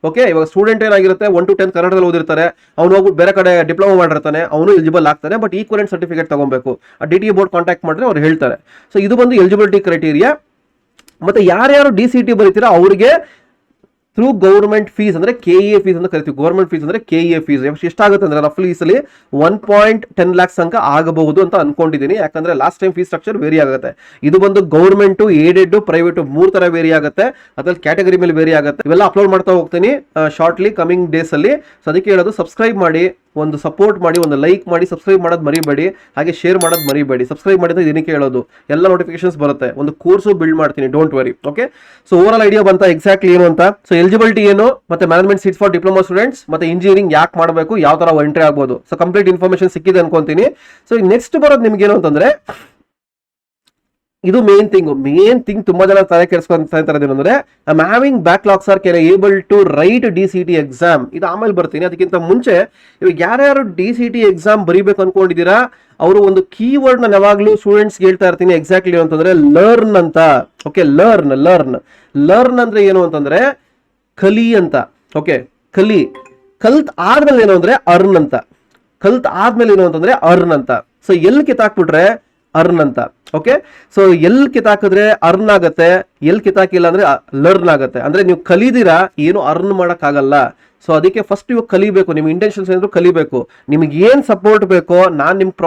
ಓಕೆ, ಇವಾಗ ಸ್ಟೂಡೆಂಟ್ ಏನಾಗಿರುತ್ತೆ, 1 to 10th ಕನ್ನಡದಲ್ಲಿ ಓದಿರ್ತಾರೆ, ಅವ್ನು ಹೋಗ್ಬಿಟ್ಟು ಬೇರೆ ಕಡೆ ಡಿಪ್ಲೊಮಾ ಮಾಡಿರ್ತಾನೆ, ಅವನು ಎಲಿಜಿಬಲ್ ಆಗ್ತಾನೆ. ಬಟ್ ಈಕ್ವಲೆಂಟ್ ಸರ್ಟಿಫಿಕೇಟ್ ತಗೊಬೇಕು. DTA ಬೋರ್ಡ್ ಕಾಂಟ್ಯಾಕ್ಟ್ ಮಾಡಿದ್ರೆ ಅವ್ರು ಹೇಳ್ತಾರೆ. ಸೊ ಇದು ಬಂದು ಎಲಿಜಿಬಿಲಿಟಿ ಕ್ರೈಟೀರಿಯಾ. ಮತ್ತೆ ಯಾರ್ಯಾರು DCET ಬರೀತೀರಾ ಅವ್ರಿಗೆ ಥ್ರೂ ಗೌರ್ಮೆಂಟ್ ಫೀಸ್ ಅಂದ್ರೆ KE ಫೀಸ್ ಅಂತ ಕರಿತೀವಿ. ಗೌರ್ಮೆಂಟ್ ಫೀಸ್ ಅಂದ್ರೆ KE ಫೀಸ್ ಎಷ್ಟಾಗುತ್ತೆ ಅಂದ್ರೆ ರಫ್ಲಿ ಈ ಸಲ 1.10 lakhs ತನಕ ಆಗಬಹುದು ಅಂತ ಅನ್ಕೊಂಡಿದ್ದೀನಿ. ಯಾಕಂದ್ರೆ last time fees structure vary ಆಗುತ್ತೆ. ಇದು ಬಂದು ಗೌರ್ಮೆಂಟ್, ಏಡೆಡ್, ಪ್ರೈವೇಟ್ 3 ತರ ವೇರಿ ಆಗುತ್ತೆ. ಅದ್ರಲ್ಲಿ ಕ್ಯಾಟಗರಿ ಮೇಲೆ ವೇರಿ ಆಗುತ್ತೆ. ಇವೆಲ್ಲ ಅಪ್ಲೋಡ್ ಮಾಡ್ತಾ ಹೋಗ್ತೀನಿ ಶಾರ್ಟ್ಲಿ ಕಮಿಂಗ್ ಡೇಸ್ ಅಲ್ಲಿ. ಸೊ ಅದಕ್ಕೆ ಹೇಳೋದು, ಸಬ್ಸ್ಕ್ರೈಬ್ ಮಾಡಿ, ಒಂದು ಸಪೋರ್ಟ್ ಮಾಡಿ, ಒಂದು ಲೈಕ್ ಮಾಡಿ, ಸಬ್ಸ್ಕ್ರೈಬ್ ಮಾಡೋದು ಮರಿಬೇಡಿ, ಹಾಗೆ ಶೇರ್ ಮಾಡೋದು ಮರಿಬೇಡಿ. ಸಬ್ಸ್ಕ್ರೈಬ್ ಮಾಡಿದ್ರೆ ಇದಕ್ಕೆ ಹೇಳೋದು, ಎಲ್ಲ ನೋಟಿಫಿಕೇಶನ್ಸ್ ಬರುತ್ತೆ. ಒಂದು ಕೋರ್ಸು ಬಿಲ್ಡ್ ಮಾಡ್ತೀನಿ, don't worry. Okay, so over all idea ಬಂತ ಎಕ್ಸಾಕ್ಟ್ಲಿ ಏನು ಅಂತ. ಸೊ ಎಲಿಜಿಬಿಲಿಟಿ ಏನು, ಮತ್ತೆ management seats for diploma students, ಮತ್ತೆ ಇಂಜಿನಿಯರಿಂಗ್ ಯಾಕೆ ಮಾಡಬೇಕು, ಯಾವ ತರ ಎಂಟ್ರಿ ಆಗ್ಬೋದು. ಸೊ ಕಂಪ್ಲೀಟ್ ಇನ್ಫಾರ್ಮೇಶನ್ ಸಿಕ್ಕಿದೆ ಅನ್ಕೊಂತೀನಿ. ಸೊ ನೆಕ್ಸ್ಟ್ ಬರೋದು ನಿಮ್ಗೆ ಏನು ಅಂತಂದ್ರೆ, ಇದು ಮೇನ್ ಥಿಂಗ್ ತುಂಬಾ ಜನ ತಲೆ ಕೆಡಿಸ್ಕೊಂತ ಇದ್ದಾರೆ ಏನಂದ್ರೆ I am having backlogs or can able to write DCT exam. ಇದು ಆಮೇಲೆ ಬರ್ತೀನಿ. ಅದಕ್ಕಿಂತ ಮುಂಚೆ ಇವಾಗ ಯಾರ್ಯಾರು DCT ಎಕ್ಸಾಮ್ ಬರೀಬೇಕು ಅನ್ಕೊಂಡಿದ್ದೀರಾ ಅವರು ಒಂದು ಕೀವರ್ಡ್ ನಾನು ಯಾವಾಗಲೂ ಸ್ಟೂಡೆಂಟ್ಸ್ಗೆ ಹೇಳ್ತಾ ಇರ್ತೀನಿ ಎಕ್ಸಾಕ್ಟ್ಲಿ ಅಂತಂದ್ರೆ ಲರ್ನ್ ಅಂತ. ಓಕೆ, ಲರ್ನ್ ಅಂದ್ರೆ ಏನು ಅಂತಂದ್ರೆ ಕಲಿ ಅಂತ. ಓಕೆ, ಕಲ್ತ್ ಆದ್ಮೇಲೆ ಏನು ಅಂದ್ರೆ ಅರ್ನ್ ಅಂತ. ಸೊ ಎಲ್ಲಿ ಕಿತ್ತಾಕ್ಬಿಟ್ರೆ ಅರ್ನ್ ಅಂತ. ಓಕೆ, ಸೊ ಎಲ್ಲಿ ಕಿತ್ತಾಕಿದ್ರೆ ಅರ್ನ್ ಆಗತ್ತೆ, ಎಲ್ಲಿ ಕಿತ್ತಾಕಿಲ್ಲ ಅಂದ್ರೆ ಲರ್ನ್ ಆಗತ್ತೆ. ಅಂದ್ರೆ ನೀವು ಕಲಿದಿರಾ ಏನು ಅರ್ನ್ ಮಾಡಕ್ ಆಗಲ್ಲ. ಸೊ ಅದಕ್ಕೆ ಫಸ್ಟ್ ಇವಾಗ ಕಲಿಬೇಕು. ನಿಮ್ಮ ಇಂಟೆನ್ಷನ್ಸ್ ಏನಾದ್ರು ಕಲಿಬೇಕು. ನಿಮ್ಗೆ ಏನ್ ಸಪೋರ್ಟ್ ಬೇಕೋ ನಾನು ನಿಮ್ಗೆ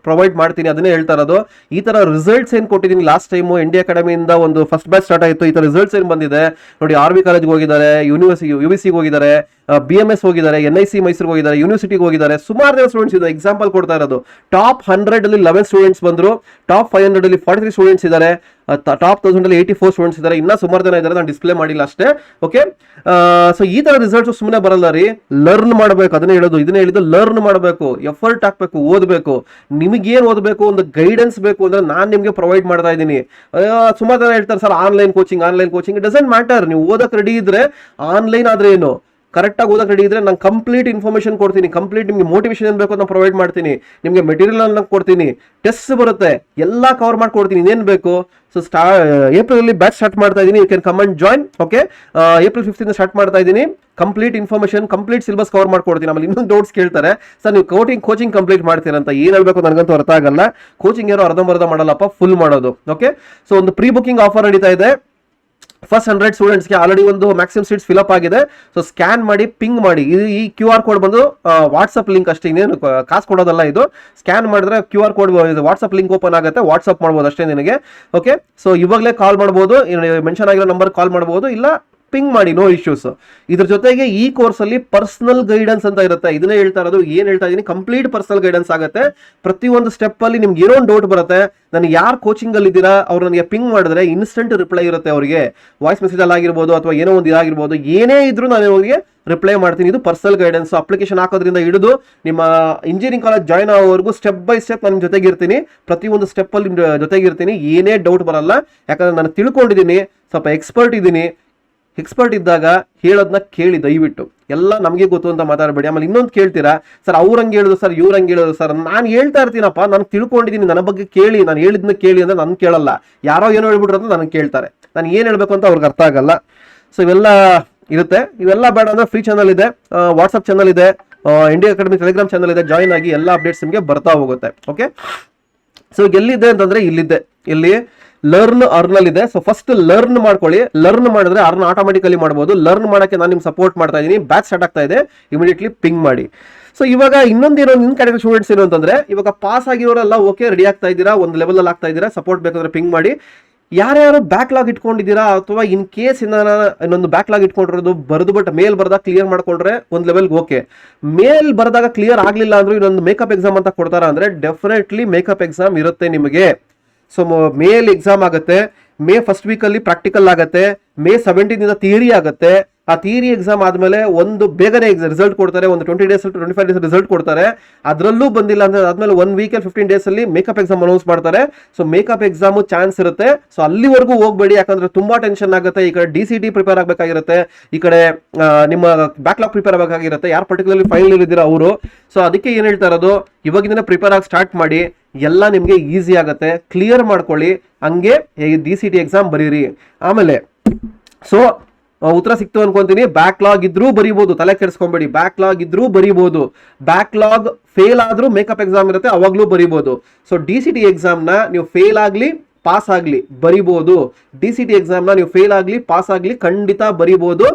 ಪ್ರೊವೈಡ್ ಮಾಡ್ತೀನಿ, ಅದನ್ನೇ ಹೇಳ್ತಾ ಇರೋದು. ಈ ತರ ರಿಸಲ್ಟ್ಸ್ ಏನ್ ಕೊಟ್ಟಿದ್ದೀನಿ ಲಾಸ್ಟ್ ಟೈಮು ND ಅಕಾಡೆಮಿಯಿಂದ ಒಂದು ಫಸ್ಟ್ ಬ್ಯಾಚ್ ಸ್ಟಾರ್ಟ್ ಆಯಿತು. ಈ ತರ ರಿಸಲ್ಟ್ಸ್ ಏನ್ ಬಂದಿದೆ ನೋಡಿ. RV ಕಾಲೇಜ್ಗೆ ಹೋಗಿದ್ದಾರೆ, UVCಗೆ ಹೋಗಿದ್ದಾರೆ, BMS ಹೋಗಿದ್ದಾರೆ, NIC ಮೈಸೂರಿಗೆ ಹೋಗಿದ್ದಾರೆ, ಯೂನಿವರ್ಸಿಟಿಗೆ ಹೋಗಿದ್ದಾರೆ. ಸುಮಾರು ಜನ ಸ್ಟೂಡೆಂಟ್ಸ್ ಇದೆ. ಎಕ್ಸಾಂಪಲ್ ಕೊಡ್ತಾ ಇರೋದು ಟಾಪ್ 100 ಅಲ್ಲಿ 11 ಸ್ಟೂಡೆಂಟ್ಸ್ ಬಂದ್ರು, ಟಾಪ್ 500 ಅಲ್ಲಿ 43 ಸ್ಟೂಡೆಂಟ್ಸ್ ಇದ್ದಾರೆ, ಟಾಪ್ 1000 ಅಲ್ಲಿ 84 ಸ್ಟೂಡೆಂಟ್ಸ್ ಇದ್ದಾರೆ. ಇನ್ನ ಸುಮಾರು ಜನ ಇದ್ದಾರೆ, ನಾನು ಡಿಸ್ಪ್ಲೇ ಮಾಡಿಲ್ಲ ಅಷ್ಟೇ. ಓಕೆ, ಸೊ ಈ ತರ ರಿಸಲ್ಟ್ಸ್ ಸುಮ್ಮನೆ ಬರಲ್ಲ ರೀ. ಲರ್ನ್ ಮಾಡಬೇಕು, ಅದನ್ನೇ ಹೇಳಿದ್ದು ಲರ್ನ್ ಮಾಡಬೇಕು, ಎಫರ್ಟ್ ಹಾಕ್ಬೇಕು, ಓದಬೇಕು. ನಿಮಗೇನು ಓದಬೇಕು, ಒಂದು ಗೈಡೆನ್ಸ್ ಬೇಕು ಅಂದ್ರೆ ನಾನು ನಿಮಗೆ ಪ್ರೊವೈಡ್ ಮಾಡ್ತಾ ಇದ್ದೀನಿ. ಸುಮಾರು ಜನ ಹೇಳ್ತಾರೆ sir online coaching it doesn't matter. ನೀವು ಓದಕ್ಕೆ ರೆಡಿ ಇದ್ರೆ ಆನ್ಲೈನ್ ಆದ್ರೆ ಏನು, ಕರೆಕ್ಟಾಗಿ ಓದಕ್ಕೆ ರೆಡಿ ಇದ್ರೆ ನಾನು ಕಂಪ್ಲೀಟ್ ಇನ್ಫಾರ್ಮೇಷನ್ ಕೊಡ್ತೀನಿ, ಕಂಪ್ಲೀಟ್ ನಿಮಗೆ ಮೋಟಿವೇಶನ್ ಏನು ಬೇಕು ನಾನು ಪ್ರೊವೈಡ್ ಮಾಡ್ತೀನಿ, ನಿಮಗೆ ಮೆಟೀರಿಯಲ್ ಅನ್ನ ಕೊಡ್ತೀನಿ, ಟೆಸ್ಟ್ ಬರುತ್ತೆ, ಎಲ್ಲ ಕವರ್ ಮಾಡ್ಕೊಡ್ತೀನಿ. ಇನ್ನೇನು ಬೇಕು. ಸೊ ಏಪ್ರಿಲ್ ಬ್ಯಾಚ್ ಸ್ಟಾರ್ಟ್ ಮಾಡ್ತಾ ಇದ್ದೀನಿ. You can come and join. Okay, April 5th start ಮಾಡ್ತಾ ಇದ್ದೀನಿ. Complete information, complete syllabus cover ಮಾಡ್ಕೊಡ್ತೀನಿ. ಆಮೇಲೆ ಇನ್ನೊಂದು ಡೌಟ್ಸ್ ಕೇಳ್ತಾರೆ, ಸರ್ ನೀವು ಕೋಚಿಂಗ್ ಕಂಪ್ಲೀಟ್ ಮಾಡ್ತೀರಾ ಅಂತ. ಏನು ಹೇಳ್ಬೇಕು ನನಗಂತೂ ಅರ್ಥ ಆಗಲ್ಲ. ಕೋಚಿಂಗ್ ಯಾರೋ ಅರ್ಧಂಬರ್ಧ ಮಾಡಲ್ಲಪ್ಪ, ಫುಲ್ ಮಾಡೋದು. ಓಕೆ, ಸೊ ಒಂದು ಪ್ರೀ ಬುಕಿಂಗ್ ಆಫರ್ ನಡೀತಾ ಇದೆ. ಫಸ್ಟ್ 100 ಸ್ಟೂಡೆಂಟ್ಸ್ಗೆ ಆಲ್ರೆಡಿ ಒಂದು ಮ್ಯಾಕ್ಸಿಮಮ್ ಸೀಟ್ಸ್ ಫಿಲಪ್ ಆಗಿದೆ. ಸೊ ಸ್ಕ್ಯಾನ್ ಮಾಡಿ, ಪಿಂಗ್ ಮಾಡಿ. ಈ QR ಕೋಡ್ ಬಂದು ವಾಟ್ಸಪ್ ಲಿಂಕ್ ಅಷ್ಟೇ, ಇನ್ನೇನು ಕಾಸು ಕೊಡೋದಲ್ಲ ಇದು. ಸ್ಕ್ಯಾನ್ ಮಾಡಿದ್ರೆ QR code WhatsApp link open ಆಗುತ್ತೆ, ವಾಟ್ಸಪ್ ಮಾಡ್ಬೋದು ಅಷ್ಟೇ ನಿನಗೆ. ಓಕೆ, ಸೊ ಇವಾಗಲೇ ಕಾಲ್ ಮಾಡ್ಬೋದು, ಮೆನ್ಷನ್ ಆಗಿರೋ ನಂಬರ್ ಕಾಲ್ ಮಾಡ್ಬೋದು, ಇಲ್ಲ ಪಿಂಗ್ ಮಾಡಿ, ನೋ ಇಶ್ಯೂಸ್. ಇದ್ರ ಜೊತೆಗೆ ಈ ಕೋರ್ಸ್ ಅಲ್ಲಿ ಪರ್ಸನಲ್ ಗೈಡೆನ್ಸ್ ಅಂತ ಇರುತ್ತೆ. ಇದನ್ನೇ ಹೇಳ್ತಾ ಇರೋದು, ಏನ್ ಹೇಳ್ತಾ ಇದೀನಿ, ಕಂಪ್ಲೀಟ್ ಪರ್ಸನಲ್ ಗೈಡೆನ್ಸ್ ಆಗುತ್ತೆ. ಪ್ರತಿಯೊಂದು ಸ್ಟೆಪ್ ಅಲ್ಲಿ ನಿಮ್ಗೆ ಏನೋ ಒಂದು ಡೌಟ್ ಬರುತ್ತೆ. ನನಗೆ ಯಾರು ಕೋಚಿಂಗ್ ಅಲ್ಲಿ ಇದ್ದೀರಾ ಅವ್ರು ನನಗೆ ಪಿಂಗ್ ಮಾಡಿದ್ರೆ ಇನ್ಸ್ಟೆಂಟ್ ರಿಪ್ಲೈ ಇರುತ್ತೆ. ಅವರಿಗೆ ವಾಯ್ಸ್ ಮೆಸೇಜ್ ಅಲ್ಲಿ ಆಗಿರ್ಬೋದು ಅಥವಾ ಏನೋ ಒಂದು ಇದಾಗಿರ್ಬೋದು, ಏನೇ ಇದ್ರೂ ನಾನು ಅವರಿಗೆ ರಿಪ್ಲೈ ಮಾಡ್ತೀನಿ. ಇದು ಪರ್ಸನಲ್ ಗೈಡೆನ್ಸ್. ಅಪ್ಲಿಕೇಶನ್ ಹಾಕೋದ್ರಿಂದ ಹಿಡಿದು ನಿಮ್ಮ ಇಂಜಿನಿಯರಿಂಗ್ ಕಾಲೇಜ್ ಜಾಯ್ನ್ ಆಗೋವರೆಗೂ ಸ್ಟೆಪ್ ಬೈ ಸ್ಟೆಪ್ ನಾನು ಜೊತೆಗಿರ್ತೀನಿ. ಪ್ರತಿಯೊಂದು ಸ್ಟೆಪ್ ಅಲ್ಲಿ ಜೊತೆಗಿರ್ತೀನಿ. ಏನೇ ಡೌಟ್ ಬರಲ್ಲ, ಯಾಕಂದ್ರೆ ನಾನು ತಿಳ್ಕೊಂಡಿದ್ದೀನಿ, ಸ್ವಲ್ಪ ಎಕ್ಸ್ಪರ್ಟ್ ಇದ್ದಾಗ ಹೇಳೋದನ್ನ ಕೇಳಿ ದಯವಿಟ್ಟು. ಎಲ್ಲ ನಮಗೆ ಗೊತ್ತು ಅಂತ ಮಾತಾಡಬೇಡಿ. ಆಮೇಲೆ ಇನ್ನೊಂದು ಕೇಳ್ತೀರಾ, ಸರ್ ಅವ್ರಂಗೆ ಹೇಳಿದ್ರು ಸರ್, ಇವ್ರಂಗೆ ಹೇಳಿದ್ರು ಸರ್. ನಾನು ಹೇಳ್ತಾ ಇರ್ತೀನಪ್ಪ, ನಾನು ತಿಳ್ಕೊಂಡಿದ್ದೀನಿ, ನನ್ನ ಬಗ್ಗೆ ಕೇಳಿ, ನಾನು ಹೇಳಿದ್ನ ಕೇಳಿ ಅಂದ್ರೆ ನಾನು ಕೇಳಲ್ಲ. ಯಾರೋ ಏನೋ ಹೇಳ್ಬಿಟ್ರು ಅಂತ ನನಗೆ ಕೇಳ್ತಾರೆ, ನಾನು ಏನು ಹೇಳ್ಬೇಕು ಅಂತ ಅವ್ರಿಗೆ ಅರ್ಥ ಆಗಲ್ಲ. ಸೊ ಇವೆಲ್ಲ ಇರುತ್ತೆ. ಇವೆಲ್ಲ ಬೇಡ ಅಂದ್ರೆ ಫ್ರೀ ಚಾನಲ್ ಇದೆ, ವಾಟ್ಸಪ್ ಚಾನಲ್ ಇದೆ, ND ಅಕಾಡೆಮಿ ಟೆಲಿಗ್ರಾಮ್ ಚಾನಲ್ ಇದೆ. ಜಾಯ್ನ್ ಆಗಿ, ಎಲ್ಲ ಅಪ್ಡೇಟ್ಸ್ ನಿಮಗೆ ಬರ್ತಾ ಹೋಗುತ್ತೆ. ಓಕೆ, ಸೊ ಎಲ್ಲಿದೆ ಅಂತಂದ್ರೆ ಇಲ್ಲಿ ಲರ್ನ್ ಅರ್ನಲ್ ಇದೆ. ಸೊ ಫಸ್ಟ್ ಲರ್ನ್ ಮಾಡ್ಕೊಳ್ಳಿ. ಲರ್ನ್ ಮಾಡಿದ್ರೆ ಅರ್ನ್ ಆಟೋಮೆಟಿಕಲಿ ಮಾಡ್ಬೋದು. ಲರ್ನ್ ಮಾಡೋಕ್ಕೆ ನಾನು ನಿಮ್ಗೆ ಸಪೋರ್ಟ್ ಮಾಡ್ತಾ ಇದ್ದೀನಿ. ಬ್ಯಾಚ್ ಸ್ಟಾರ್ಟ್ ಆಗ್ತಾ ಇದೆ, ಇಮಿಡಿಯೇಟ್ಲಿ ಪಿಂಗ್ ಮಾಡಿ. ಸೊ ಇವಾಗ ಇನ್ನೊಂದೇನೋ ನಿನ್ನ ಕ್ಯಾಟಗರಿ ಸ್ಟೂಡೆಂಟ್ಸ್ ಏನು ಅಂತಂದ್ರೆ, ಇವಾಗ ಪಾಸ್ ಆಗಿರೋರೆಲ್ಲ ಓಕೆ, ರೆಡಿ ಆಗ್ತಾ ಇದ್ದೀರಾ, ಒಂದು ಲೆವೆಲ್ ಅಲ್ಲಿ ಆಗ್ತಾ ಇದ್ದೀರಾ, ಸಪೋರ್ಟ್ ಬೇಕಾದ್ರೆ ಪಿಂಗ್ ಮಾಡಿ. ಯಾರ್ಯಾರು ಬ್ಯಾಕ್ಲಾಗ್ ಇಟ್ಕೊಂಡಿದ್ದೀರಾ ಅಥವಾ ಇನ್ ಕೇಸ್ ಇನ್ನೊಂದು ಬ್ಯಾಕ್ಲಾಗ್ ಇಟ್ಕೊಂಡಿರೋದು ಬರೆದು ಬಟ್ ಮೇಲ್ ಬರ್ದಾಗ ಕ್ಲಿಯರ್ ಮಾಡ್ಕೊಂಡ್ರೆ ಒಂದು ಲೆವೆಲ್ಗೆ ಓಕೆ. ಮೇಲ್ ಬರೆದಾಗ ಕ್ಲಿಯರ್ ಆಗಲಿಲ್ಲ ಅಂದ್ರೂ ಇನ್ನೊಂದು ಮೇಕಪ್ ಎಕ್ಸಾಮ್ ಅಂತ ಕೊಡ್ತಾರ ಅಂದ್ರೆ ಡೆಫಿನೆಟ್ಲಿ ಮೇಕಪ್ ಎಕ್ಸಾಮ್ ಇರುತ್ತೆ ನಿಮಗೆ. ಸೊ ಮೇಲ್ ಎಕ್ಸಾಮ್ ಆಗುತ್ತೆ, May 1st ವೀಕಲ್ಲಿ ಪ್ರಾಕ್ಟಿಕಲ್ ಆಗುತ್ತೆ, May 17 ಥಿಯರಿ ಆಗುತ್ತೆ. ಆ ಥಿಯರಿ ಎಕ್ಸಾಮ್ ಆದಮೇಲೆ ಒಂದು ಬೇಗನೆ ರಿಸಲ್ಟ್ ಕೊಡ್ತಾರೆ, ಒಂದು 20 days 25 days ರಿಸಲ್ಟ್ ಕೊಡ್ತಾರೆ. ಅದರಲ್ಲೂ ಬಂದಿಲ್ಲ ಅಂದ್ರೆ ಆದ್ಮೇಲೆ 1 week 15 days ಅಲ್ಲಿ ಮೇಕಪ್ ಎಕ್ಸಾಮ್ ಅನೌನ್ಸ್ ಮಾಡ್ತಾರೆ. ಸೊ ಮೇಕಪ್ ಎಕ್ಸಾಮು ಚಾನ್ಸ್ ಇರುತ್ತೆ. ಸೊ ಅಲ್ಲಿವರೆಗೂ ಹೋಗ್ಬೇಡಿ, ಯಾಕಂದ್ರೆ ತುಂಬಾ ಟೆನ್ಷನ್ ಆಗುತ್ತೆ. ಈ ಕಡೆ DCT ಪ್ರಿಪೇರ್ ಆಗಬೇಕಾಗಿರುತ್ತೆ, ಈ ಕಡೆ ನಿಮ್ಮ ಬ್ಯಾಕ್ಲಾಗ್ ಪ್ರಿಪೇರ್ ಆಗಬೇಕಾಗಿರುತ್ತೆ, ಯಾರು ಪರ್ಟಿಕ್ಯುಲರ್ಲಿ ಫೈನಲ್ ಇದ್ದೀರಾ ಅವರು. ಸೊ ಅದಕ್ಕೆ ಏನು ಹೇಳ್ತಾ ಇರೋದು, ಇವಾಗಿಂದನೇ ಪ್ರಿಪೇರ್ ಆಗಿ ಸ್ಟಾರ್ಟ್ ಮಾಡಿ, ಎಲ್ಲ ನಿಮಗೆ ಈಸಿ ಆಗುತ್ತೆ. ಕ್ಲಿಯರ್ ಮಾಡ್ಕೊಳ್ಳಿ, ಹಂಗೆ DCT ಎಕ್ಸಾಮ್ ಬರೀರಿ. ಆಮೇಲೆ ಸೊ ಉತ್ತರ ಸಿಕ್ತು ಅನ್ಕೊಂತೀನಿ. ಬ್ಯಾಕ್ಲಾಗ್ ಇದ್ರೂ ಬರೀಬಹುದು, ತಲೆ ಕೆಡಿಸ್ಕೊಂಬೇಡಿ. ಬ್ಯಾಕ್ಲಾಗ್ ಇದ್ರೂ ಬರೀಬಹುದು, ಬ್ಯಾಕ್ಲಾಗ್ ಫೇಲ್ ಆದ್ರೂ ಮೇಕಪ್ ಎಕ್ಸಾಮ್ ಇರುತ್ತೆ, ಅವಾಗ್ಲೂ ಬರೀಬಹುದು. ಸೊ DCT ಎಕ್ಸಾಮ್ನ ನೀವು ಫೇಲ್ ಆಗ್ಲಿ ಪಾಸ್ ಆಗ್ಲಿ ಬರೀಬಹುದು. DCT ಎಕ್ಸಾಮ್ನ ನೀವು ಫೇಲ್ ಆಗ್ಲಿ ಪಾಸ್ ಆಗ್ಲಿ ಖಂಡಿತ ಬರೀಬಹುದು.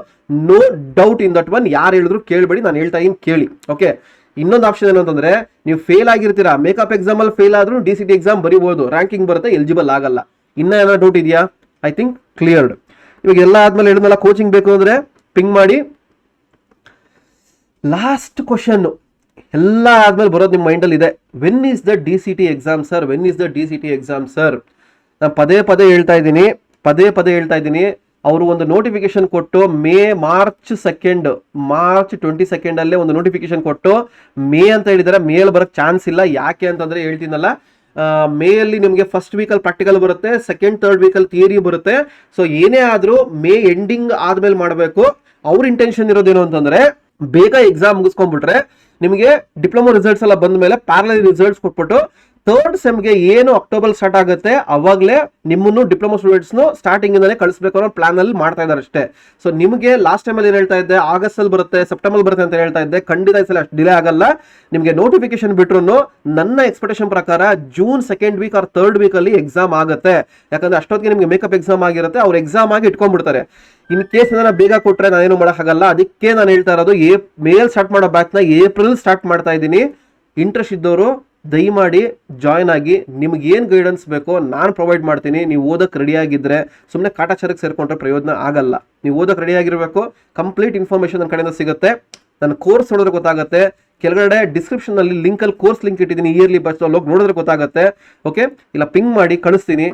No doubt in that one. ಯಾರು ಹೇಳಿದ್ರು ಕೇಳಬೇಡಿ, ನಾನು ಹೇಳ್ತಾ ಇದ್ದೀನಿ ಕೇಳಿ. ಓಕೆ, ಇನ್ನೊಂದು ಆಪ್ಷನ್ ಏನು ಅಂತಂದ್ರೆ, ನೀವು ಫೇಲ್ ಆಗಿರ್ತೀರಾ, ಮೇಕಪ್ ಎಕ್ಸಾಮ್ ಅಲ್ಲಿ ಫೇಲ್ ಆದ್ರೂ DCT ಎಕ್ಸಾಮ್ ಬರೀಬಹುದು, ರ್ಯಾಂಕಿಂಗ್ ಬರುತ್ತೆ, ಎಲಿಜಿಬಲ್ ಆಗಲ್ಲ. ಇನ್ನ ಏನೋ ಡೌಟ್ ಇದೆಯಾ? I think cleared. ಇವಾಗ ಎಲ್ಲ ಆದ್ಮೇಲೆ ಹೇಳಿದ್ಮೇಲೆ ಕೋಚಿಂಗ್ ಬೇಕು ಅಂದ್ರೆ ಪಿಂಗ್ ಮಾಡಿ. ಲಾಸ್ಟ್ ಕ್ವಶನ್ ಎಲ್ಲ ಆದ್ಮೇಲೆ ಬರೋದು ನಿಮ್ಮ ಮೈಂಡಲ್ಲಿ ಇದೆ, when is the DCT exam sir, when is the DCT exam sir. ನಾನು ಪದೇ ಹೇಳ್ತಾ ಇದ್ದೀನಿ. ಅವರು ಒಂದು ನೋಟಿಫಿಕೇಶನ್ ಕೊಟ್ಟು ಮಾರ್ಚ್ 22 ಅಲ್ಲೇ ಒಂದು ನೋಟಿಫಿಕೇಶನ್ ಕೊಟ್ಟು ಮೇ ಅಂತ ಹೇಳಿದಾರೆ. ಮೇಲ್ ಬರಕ್ ಚಾನ್ಸ್ ಇಲ್ಲ. ಯಾಕೆ ಅಂತಂದ್ರೆ ಹೇಳ್ತೀನಲ್ಲ, ಮೇಯಲ್ಲಿ ನಿಮಗೆ ಫಸ್ಟ್ ವೀಕಲ್ಲಿ ಪ್ರಾಕ್ಟಿಕಲ್ ಬರುತ್ತೆ, ಸೆಕೆಂಡ್ ಥರ್ಡ್ ವೀಕಲ್ಲಿ ಥಿಯರಿ ಬರುತ್ತೆ. ಸೊ ಏನೇ ಆದರೂ ಮೇ ಎಂಡಿಂಗ್ ಆದ್ಮೇಲೆ ಮಾಡಬೇಕು. ಅವ್ರ ಇಂಟೆನ್ಷನ್ ಇರೋದೇನು ಅಂತಂದ್ರೆ ಬೇಗ ಎಕ್ಸಾಮ್ ಮುಗಿಸ್ಕೊಂಡ್ಬಿಟ್ರೆ ನಿಮಗೆ ಡಿಪ್ಲೊಮಾ ರಿಸಲ್ಟ್ಸ್ ಎಲ್ಲ ಬಂದ ಮೇಲೆ ಪ್ಯಾರಲಲ್ ರಿಸಲ್ಟ್ಸ್ ಕೊಟ್ಬಿಟ್ಟು ಥರ್ಡ್ ಸೆಮ್ಗೆ ಏನು ಅಕ್ಟೋಬರ್ ಸ್ಟಾರ್ಟ್ ಆಗುತ್ತೆ ಅವಾಗಲೇ ನಿಮ್ಮನ್ನು ಡಿಪ್ಲೊಮಾ ಸ್ಟೂಡೆಂಟ್ಸ್ನು ಸ್ಟಾರ್ಟಿಂಗ್ ಇಂದಲೇ ಕಳಿಸ್ಬೇಕು ಅನ್ನೋ ಪ್ಲಾನ್ ಅಲ್ಲಿ ಮಾಡ್ತಾ ಇದ್ದಾರೆ ಅಷ್ಟೇ. ಸೊ ನಿಮಗೆ ಲಾಸ್ಟ್ ಟೈಮಲ್ಲಿ ಏನು ಹೇಳ್ತಾ ಇದ್ದೆ, ಆಗಸ್ಟ್ ಅಲ್ಲಿ ಬರುತ್ತೆ, ಸೆಪ್ಟೆಂಬರ್ ಬರುತ್ತೆ ಅಂತ ಹೇಳ್ತಾ ಇದ್ದೆ. ಖಂಡಿತ ಈ ಸಲ ಅಷ್ಟು ಡಿಲೇ ಆಗಲ್ಲ. ನಿಮಗೆ ನೋಟಿಫಿಕೇಶನ್ ಬಿಟ್ರು ನನ್ನ ಎಕ್ಸ್ಪೆಕ್ಟೇಷನ್ ಪ್ರಕಾರ June second week R third weak ಅಲ್ಲಿ ಎಕ್ಸಾಮ್ ಆಗುತ್ತೆ. ಯಾಕಂದ್ರೆ ಅಷ್ಟೊತ್ತಿಗೆ ನಿಮಗೆ ಮೇಕಪ್ ಎಕ್ಸಾಮ್ ಆಗಿರುತ್ತೆ, ಅವ್ರು ಎಕ್ಸಾಮ್ ಆಗಿ ಇಟ್ಕೊಂಡ್ಬಿಡ್ತಾರೆ. ಇನ್ ಕೇಸ್ ಏನಾರ ಬೇಗ ಕೊಟ್ರೆ ನಾನೇನು ಮಾಡೋಕ್ಕಾಗಲ್ಲ. ಅದಕ್ಕೆ ನಾನು ಹೇಳ್ತಾ ಇರೋದು ಮೇಲ್ ಸ್ಟಾರ್ಟ್ ಮಾಡೋ ಬ್ಯಾಚ್ನ ಏಪ್ರಿಲ್ ಸ್ಟಾರ್ಟ್ ಮಾಡ್ತಾ ಇದ್ದೀನಿ. ಇಂಟ್ರೆಸ್ಟ್ ಇದ್ದವರು ದಯಮಾಡಿ ಜಾಯ್ನ್ ಆಗಿ. ನಿಮ್ಗೆ ಏನು ಗೈಡೆನ್ಸ್ ಬೇಕೋ ನಾನು ಪ್ರೊವೈಡ್ ಮಾಡ್ತೀನಿ. ನೀವು ಓದೋಕ್ಕೆ ರೆಡಿಯಾಗಿದ್ದರೆ ಸುಮ್ಮನೆ ಕಾಟಾಚಾರಕ್ಕೆ ಸೇರಿಕೊಂಡ್ರೆ ಪ್ರಯೋಜನ ಆಗಲ್ಲ. ನೀವು ಓದೋಕ್ಕೆ ರೆಡಿಯಾಗಿರಬೇಕು. ಕಂಪ್ಲೀಟ್ ಇನ್ಫಾರ್ಮೇಷನ್ ನನ್ನ ಕಡೆಯಿಂದ ಸಿಗುತ್ತೆ. ನನ್ನ ಕೋರ್ಸ್ ನೋಡಿದ್ರೆ ಗೊತ್ತಾಗುತ್ತೆ. ಕೆಳಗಡೆ ಡಿಸ್ಕ್ರಿಪ್ಷನಲ್ಲಿ ಲಿಂಕಲ್ಲಿ ಕೋರ್ಸ್ ಲಿಂಕ್ ಇಟ್ಟಿದ್ದೀನಿ, ಇಯರ್ಲಿ ಬ್ಯಾಚ್ ಹೋಗಿ ನೋಡಿದ್ರೆ ಗೊತ್ತಾಗುತ್ತೆ. ಓಕೆ, ಇಲ್ಲ ಪಿಂಗ್ ಮಾಡಿ ಕಳಿಸ್ತೀನಿ,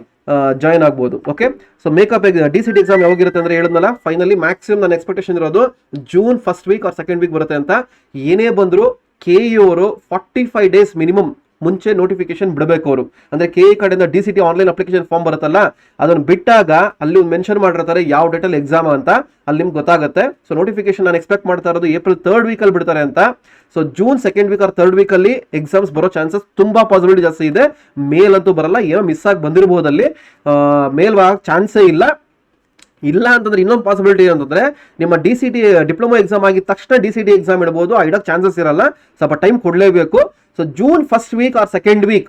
ಜಾಯ್ನ್ ಆಗ್ಬೋದು. Okay, so makeup DCT exam ಯಾವಾಗಿರುತ್ತೆ ಅಂದರೆ ಹೇಳಿದ್ನಲ್ಲ, ಫೈನಲಿ ಮ್ಯಾಕ್ಸಿಮಮ್ ನನ್ನ ಎಕ್ಸ್ಪೆಕ್ಟೇಷನ್ ಇರೋದು June first week or second week ಬರುತ್ತೆ ಅಂತ. ಏನೇ ಬಂದರೂ KE ಅವರು 45 ಡೇಸ್ ಮಿನಿಮಮ್ ಮುಂಚೆ ನೋಟಿಫಿಕೇಶನ್ ಬಿಡಬೇಕು. ಅವರು ಅಂದರೆ KE ಕಡೆಯಿಂದ DCT ಆನ್ಲೈನ್ ಅಪ್ಲಿಕೇಶನ್ ಫಾರ್ಮ್ ಬರುತ್ತಲ್ಲ, ಅದನ್ನು ಬಿಟ್ಟಾಗ ಅಲ್ಲಿ ಒಂದು ಮೆನ್ಷನ್ ಮಾಡಿರ್ತಾರೆ ಯಾವ ಡೇಟಲ್ಲಿ ಎಕ್ಸಾಮ್ ಅಂತ, ಅಲ್ಲಿ ನಿಮ್ಗೆ ಗೊತ್ತಾಗುತ್ತೆ. ಸೊ ನೋಟಿಫಿಕೇಶನ್ ನಾನು ಎಕ್ಸ್ಪೆಕ್ಟ್ ಮಾಡ್ತಾ ಇರೋದು ಏಪ್ರಿಲ್ ಥರ್ಡ್ ವೀಕಲ್ಲಿ ಬಿಡ್ತಾರೆ ಅಂತ. So June second week R third ವೀಕಲ್ಲಿ ಎಕ್ಸಾಮ್ಸ್ ಬರೋ ಚಾನ್ಸಸ್ ತುಂಬ ಪಾಸಿಬಿಲಿಟಿ ಜಾಸ್ತಿ ಇದೆ. ಮೇಲ್ ಅಂತೂ ಬರಲ್ಲ, ಏನೋ ಮಿಸ್ ಆಗಿ ಬಂದಿರಬಹುದು, ಅಲ್ಲಿ ಮೇಲ್ ಚಾನ್ಸೇ ಇಲ್ಲ. ಇಲ್ಲ ಅಂತಂದ್ರೆ ಇನ್ನೊಂದು ಪಾಸಿಬಿಲಿಟಿ ಅಂತಂದ್ರೆ ನಿಮ್ಮ DCT ಡಿಪ್ಲೊಮಾ ಎಕ್ಸಾಮ್ ಆಗಿದ ತಕ್ಷಣ DCT ಎಕ್ಸಾಮ್ ಇಡಬಹುದು. ಇಡೋಕ್ಕೆ ಚಾನ್ಸಸ್ ಇರಲ್ಲ, ಸ್ವಲ್ಪ ಟೈಮ್ ಕೊಡಲೇಬೇಕು. So June first week or second week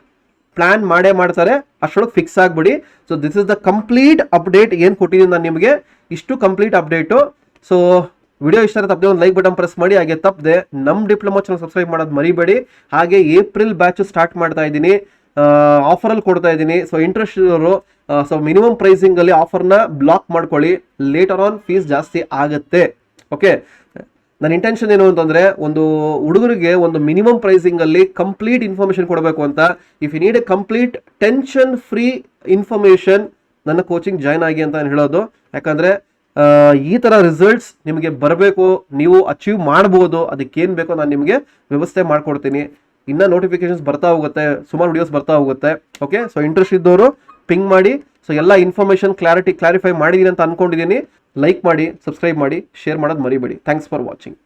plan ಮಾಡೇ ಮಾಡ್ತಾರೆ, ಅಷ್ಟೊಳಗೆ ಫಿಕ್ಸ್ ಆಗಿಬಿಡಿ. So this is the complete update ಏನು ಕೊಟ್ಟಿದ್ದೀನಿ ನಾನು ನಿಮಗೆ, ಇಷ್ಟು ಕಂಪ್ಲೀಟ್ ಅಪ್ಡೇಟು. ಸೊ ವಿಡಿಯೋ ಇಷ್ಟ ತಪ್ಪದೆ ಒಂದು ಲೈಕ್ ಬಟನ್ ಪ್ರೆಸ್ ಮಾಡಿ. ಹಾಗೆ ತಪ್ಪದೆ ನಮ್ಮ ಡಿಪ್ಲೊಮಾ ಚಾನಲ್ ಸಬ್ಸ್ಕ್ರೈಬ್ ಮಾಡೋದು ಮರಿಬೇಡಿ. ಹಾಗೆ ಏಪ್ರಿಲ್ ಬ್ಯಾಚ್ ಸ್ಟಾರ್ಟ್ ಮಾಡ್ತಾ ಇದ್ದೀನಿ, ಆಫರಲ್ಲಿ ಕೊಡ್ತಾ ಇದ್ದೀನಿ. ಸೊ ಇಂಟ್ರೆಸ್ಟ್ ಇರೋರು ಸೊ ಮಿನಿಮಮ್ ಪ್ರೈಸಿಂಗಲ್ಲಿ ಆಫರ್ನ ಬ್ಲಾಕ್ ಮಾಡ್ಕೊಳ್ಳಿ, ಲೇಟರ್ ಆನ್ ಫೀಸ್ ಜಾಸ್ತಿ ಆಗುತ್ತೆ. ಓಕೆ, ನನ್ನ ಇಂಟೆನ್ಷನ್ ಏನು ಅಂತಂದರೆ ಒಂದು ಹುಡುಗರಿಗೆ ಒಂದು ಮಿನಿಮಮ್ ಪ್ರೈಸಿಂಗಲ್ಲಿ ಕಂಪ್ಲೀಟ್ ಇನ್ಫಾರ್ಮೇಷನ್ ಕೊಡಬೇಕು ಅಂತ. If you need a complete tension free information, ನನ್ನ ಕೋಚಿಂಗ್ ಜಾಯ್ನ್ ಆಗಿ ಅಂತ ನಾನು ಹೇಳೋದು. ಯಾಕಂದರೆ ಈ ಥರ ರಿಸಲ್ಟ್ಸ್ ನಿಮಗೆ ಬರಬೇಕು, ನೀವು ಅಚೀವ್ ಮಾಡ್ಬೋದು. ಅದಕ್ಕೇನು ಬೇಕೋ ನಾನು ನಿಮಗೆ ವ್ಯವಸ್ಥೆ ಮಾಡಿಕೊಡ್ತೀನಿ. ಇನ್ನೂ ನೋಟಿಫಿಕೇಶನ್ಸ್ ಬರ್ತಾ ಹೋಗುತ್ತೆ, ಸುಮಾರು ವಿಡಿಯೋಸ್ ಬರ್ತಾ ಹೋಗುತ್ತೆ. ಓಕೆ, ಸೊ ಇಂಟ್ರೆಸ್ಟ್ ಇದ್ದವರು ಪಿಂಗ್ ಮಾಡಿ. ಸೊ ಎಲ್ಲ ಇನ್ಫಾರ್ಮೇಷನ್ ಕ್ಲಾರಿಫೈ ಮಾಡಿದ್ದೀನಿ ಅಂತ ಅಂದ್ಕೊಂಡಿದ್ದೀನಿ. ಲೈಕ್ ಮಾಡಿ, ಸಬ್ಸ್ಕ್ರೈಬ್ ಮಾಡಿ, ಶೇರ್ ಮಾಡೋದು ಮರಿಬೇಡಿ. Thanks for watching.